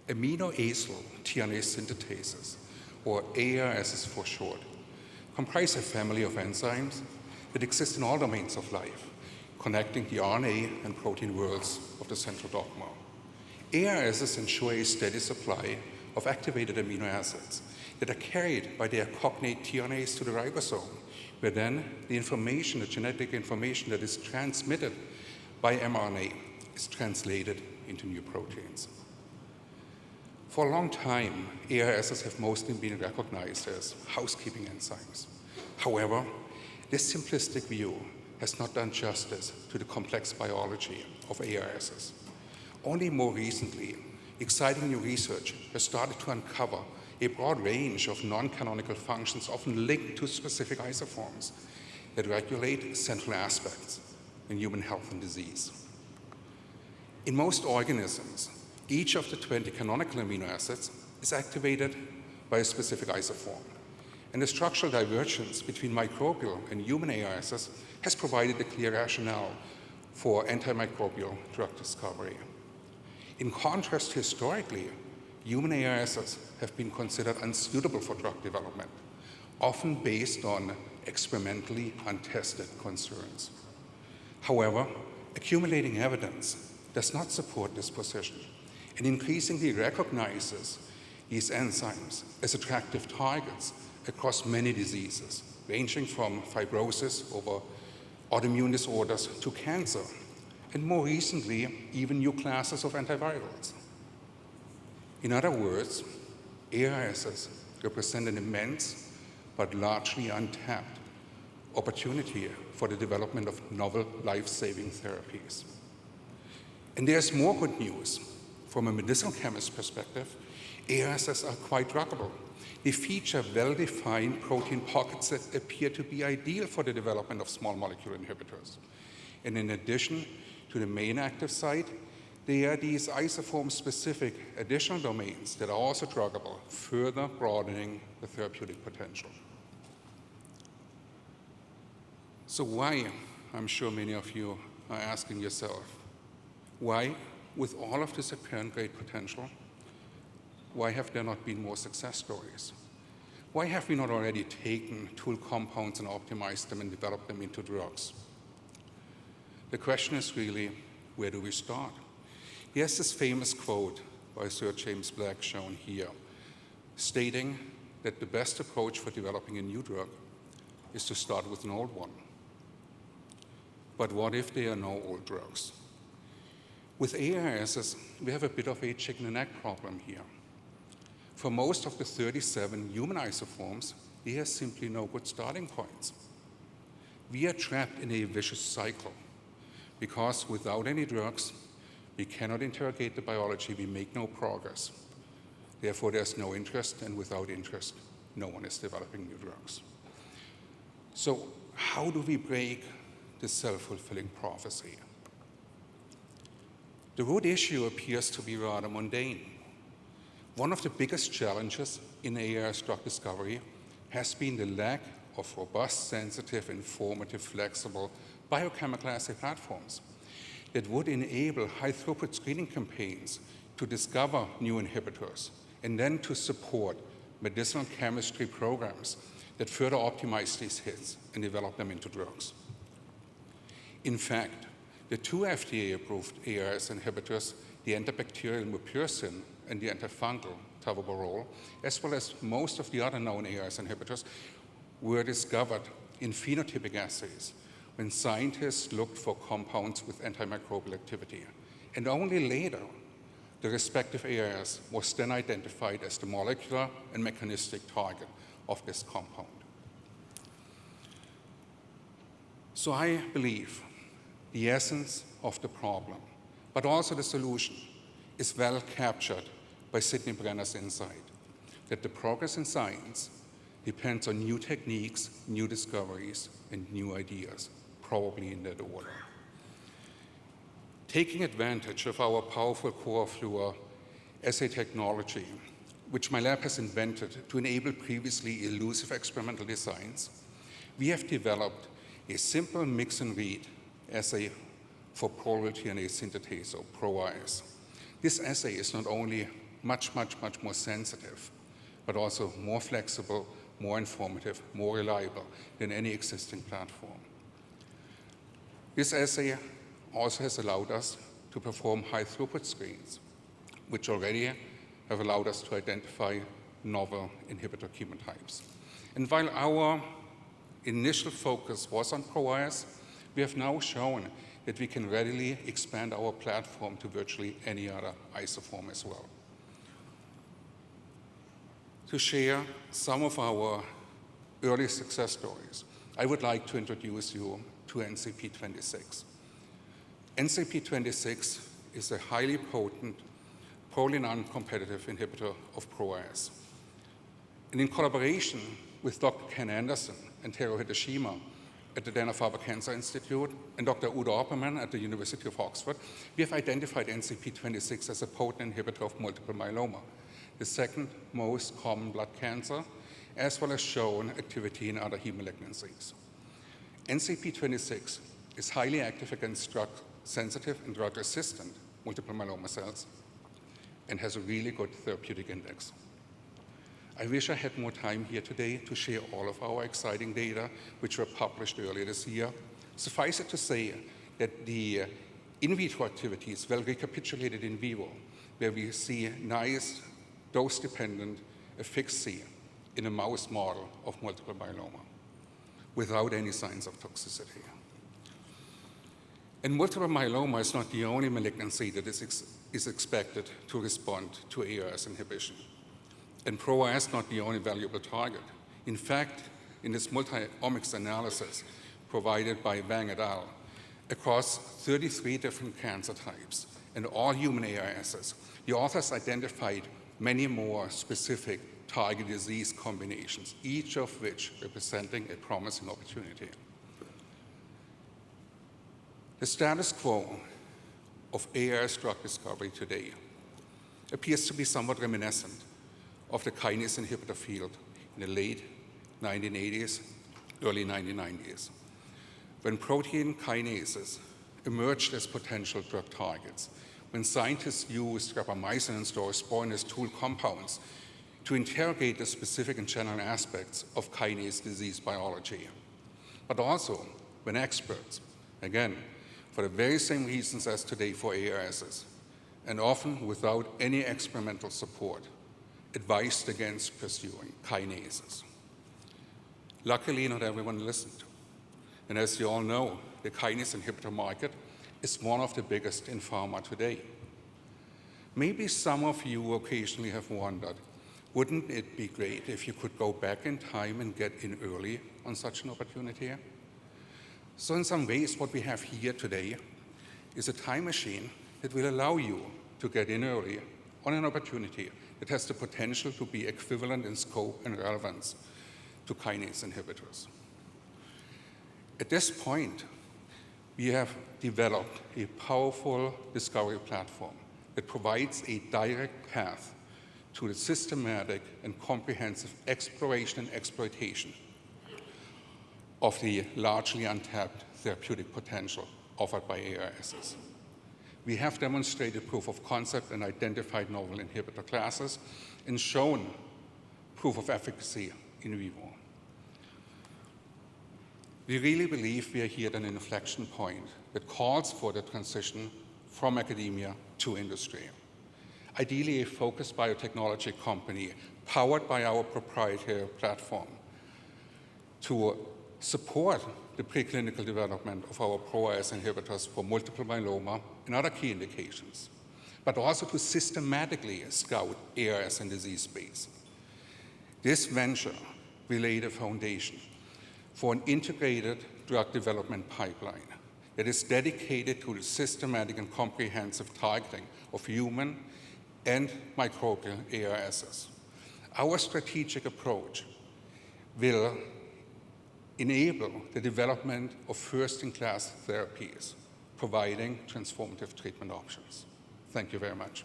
aminoacyl-tRNA-synthetases, or ARSs for short, comprise a family of enzymes that exist in all domains of life, connecting the RNA and protein worlds of the central dogma. ARSs ensure a steady supply of activated amino acids that are carried by their cognate tRNAs to the ribosome, where then the genetic information that is transmitted by mRNA is translated into new proteins. For a long time, ARSs have mostly been recognized as housekeeping enzymes. However, this simplistic view has not done justice to the complex biology of ARSs. Only more recently, exciting new research has started to uncover a broad range of non-canonical functions often linked to specific isoforms that regulate central aspects in human health and disease. In most organisms, each of the 20 canonical amino acids is activated by a specific isoform, and the structural divergence between microbial and human ARSs has provided a clear rationale for antimicrobial drug discovery. In contrast, historically, human ARSs have been considered unsuitable for drug development, often based on experimentally untested concerns. However, accumulating evidence does not support this position and increasingly recognizes these enzymes as attractive targets across many diseases, ranging from fibrosis over autoimmune disorders to cancer, and more recently, even new classes of antivirals. In other words, ARSs represent an immense but largely untapped opportunity for the development of novel life-saving therapies. And there's more good news. From a medicinal chemist perspective, ARSs are quite druggable. They feature well-defined protein pockets that appear to be ideal for the development of small molecule inhibitors. And in addition to the main active site, there are these isoform-specific additional domains that are also druggable, further broadening the therapeutic potential. So why, I'm sure many of you are asking yourself, why, with all of this apparent great potential, why have there not been more success stories? Why have we not already taken tool compounds and optimized them and developed them into drugs? The question is really, where do we start? Here's this famous quote by Sir James Black shown here, stating that the best approach for developing a new drug is to start with an old one. But what if there are no old drugs? With ARSs, we have a bit of a chicken and egg problem here. For most of the 37 human isoforms, there are simply no good starting points. We are trapped in a vicious cycle because without any drugs, we cannot interrogate the biology, we make no progress. Therefore, there's no interest, and without interest, no one is developing new drugs. So how do we break this self-fulfilling prophecy? The root issue appears to be rather mundane. One of the biggest challenges in ARS drug discovery has been the lack of robust, sensitive, informative, flexible biochemical assay platforms that would enable high-throughput screening campaigns to discover new inhibitors and then to support medicinal chemistry programs that further optimize these hits and develop them into drugs. In fact, the two FDA-approved ARS inhibitors, the antibacterial mupirocin and the antifungal tavobarol, as well as most of the other known ARS inhibitors, were discovered in phenotypic assays when scientists looked for compounds with antimicrobial activity. And only later, the respective ARS was then identified as the molecular and mechanistic target of this compound. So I believe the essence of the problem, but also the solution, is well captured by Sidney Brenner's insight that the progress in science depends on new techniques, new discoveries, and new ideas, probably in that order. Taking advantage of our powerful core fluor assay technology, which my lab has invented to enable previously elusive experimental designs, we have developed a simple mix and read assay for prolyl tRNA synthetase, or ProRS. This assay is not only much more sensitive, but also more flexible, more informative, more reliable than any existing platform. This assay also has allowed us to perform high throughput screens, which already have allowed us to identify novel inhibitor chemotypes. And while our initial focus was on ProRS, we have now shown that we can readily expand our platform to virtually any other isoform as well. To share some of our early success stories, I would like to introduce you to NCP26. NCP26 is a highly potent, poorly non-competitive inhibitor of ProRS. And in collaboration with Dr. Ken Anderson and Teru Hideshima at the Dana-Farber Cancer Institute and Dr. Udo Opperman at the University of Oxford, we have identified NCP26 as a potent inhibitor of multiple myeloma, the second most common blood cancer, as well as shown activity in other heme malignancies. NCP26 is highly active against drug-sensitive and drug-resistant multiple myeloma cells and has a really good therapeutic index. I wish I had more time here today to share all of our exciting data, which were published earlier this year. Suffice it to say that the in vitro activity is well recapitulated in vivo, where we see nice dose-dependent efficacy in a mouse model of multiple myeloma without any signs of toxicity. And multiple myeloma is not the only malignancy that is expected to respond to ARS inhibition. And ProRS is not the only valuable target. In fact, in this multi-omics analysis provided by Wang et al., across 33 different cancer types and all human ARSs, the authors identified many more specific target disease combinations, each of which representing a promising opportunity. The status quo of ARS drug discovery today appears to be somewhat reminiscent of the kinase inhibitor field in the late 1980s, early 1990s, when protein kinases emerged as potential drug targets, when scientists used rapamycin and staurosporin as tool compounds to interrogate the specific and general aspects of kinase disease biology. But also when experts, again, for the very same reasons as today for ARSs, and often without any experimental support, advised against pursuing kinases. Luckily, not everyone listened. And as you all know, the kinase inhibitor market is one of the biggest in pharma today. Maybe some of you occasionally have wondered, wouldn't it be great if you could go back in time and get in early on such an opportunity? So in some ways, what we have here today is a time machine that will allow you to get in early on an opportunity that has the potential to be equivalent in scope and relevance to kinase inhibitors. At this point, we have developed a powerful discovery platform that provides a direct path to the systematic and comprehensive exploration and exploitation of the largely untapped therapeutic potential offered by ARSs. We have demonstrated proof of concept and identified novel inhibitor classes and shown proof of efficacy in vivo. We really believe we are here at an inflection point that calls for the transition from academia to industry. Ideally, a focused biotechnology company powered by our proprietary platform to support the preclinical development of our ProRS inhibitors for multiple myeloma and other key indications, but also to systematically scout ARS in disease space. This venture will lay the foundation for an integrated drug development pipeline that is dedicated to the systematic and comprehensive targeting of human and microbial ARSs. Our strategic approach will enable the development of first-in-class therapies, providing transformative treatment options. Thank you very much.